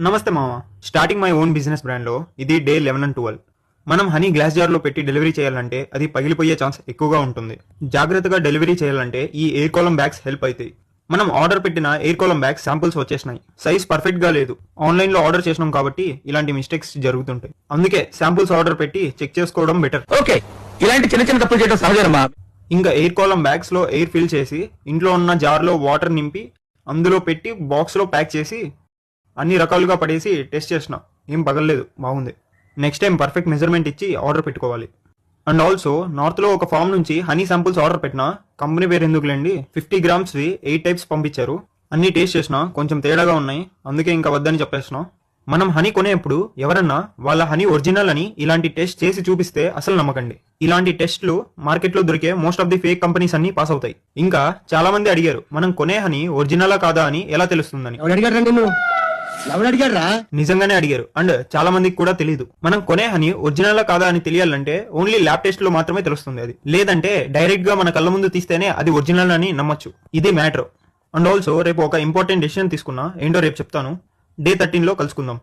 నమస్తే మామ. Starting my own business బ్రాండ్లో ఇది డే 11 and 12. మనం హనీ గ్లాస్ జార్లో పెట్టి డెలివరీ చేయాలంటే అది పగిలిపోయే ఛాన్స్ ఎక్కువగా ఉంటుంది. జాగ్రత్తగా డెలివరీ చేయాలంటే ఈ ఎయిర్ కాలమ్ బ్యాగ్స్ హెల్ప్ అవుతాయి. మనం ఆర్డర్ పెట్టిన ఎయిర్ కాలమ్ బ్యాగ్స్ శాంపుల్స్ వచ్చేసినాయి. సైజ్ పర్ఫెక్ట్ గా లేదు. ఆన్లైన్లో ఆర్డర్ చేసినాం కాబట్టి ఇలాంటి మిస్టేక్స్ జరుగుతుంటాయి. అందుకే శాంపుల్స్ ఆర్డర్ పెట్టి చెక్ చేసుకోవడం బెటర్. ఓకే, ఇలాంటి చిన్న చిన్న తప్పులు చేయడం సహజమా? ఇంకా ఎయిర్ కాలమ్ బ్యాగ్స్ లో ఎయిర్ ఫిల్ చేసి ఇంట్లో ఉన్న జార్లో వాటర్ నింపి అందులో పెట్టి బాక్స్ లో ప్యాక్ చేసి అన్ని రకాలుగా పడేసి టెస్ట్ చేసిన, ఏం పగలలేదు, బాగుంది. నెక్స్ట్ టైం పర్ఫెక్ట్ మెజర్మెంట్ ఇచ్చి ఆర్డర్ పెట్టుకోవాలి. అండ్ ఆల్సో నార్త్లో ఒక ఫామ్ నుంచి హనీ శాంపుల్స్ ఆర్డర్ పెట్టినా, కంపెనీ పేరు ఎందుకులేండి, 50 grams 8 types పంపించారు. అన్ని టేస్ట్ చేసినా కొంచెం తేడాగా ఉన్నాయి, అందుకే ఇంకా వద్దని చెప్పేసిన. మనం హనీ కొనేప్పుడు ఎవరన్నా వాళ్ళ హనీ ఒరిజినల్ అని ఇలాంటి టెస్ట్ చేసి చూపిస్తే అసలు నమ్మకండి. ఇలాంటి టెస్ట్లు మార్కెట్లో దొరికే most of the fake companies అన్ని పాస్ అవుతాయి. ఇంకా చాలా మంది అడిగారు మనం కొనే హనీ ఒరిజినలా కాదా అని ఎలా తెలుస్తుందని. నిజంగానే అడిగారు. అండ్ చాలా మందికి కూడా తెలియదు. మనం కొనే హనీ ఒరిజినల్ కాదా అని తెలియాలంటే ఓన్లీ ల్యాబ్ టెస్ట్ లో మాత్రమే తెలుస్తుంది అది. లేదంటే డైరెక్ట్ గా మన కళ్ళ ముందు తీస్తేనే అది ఒరిజినల్ అని నమ్మొచ్చు. ఇది మ్యాటర్. అండ్ ఆల్సో రేపు ఒక ఇంపార్టెంట్ డెసిషన్ తీసుకున్నా, ఏంటో రేపు చెప్తాను. డే 13 లో కలుసుకుందాం.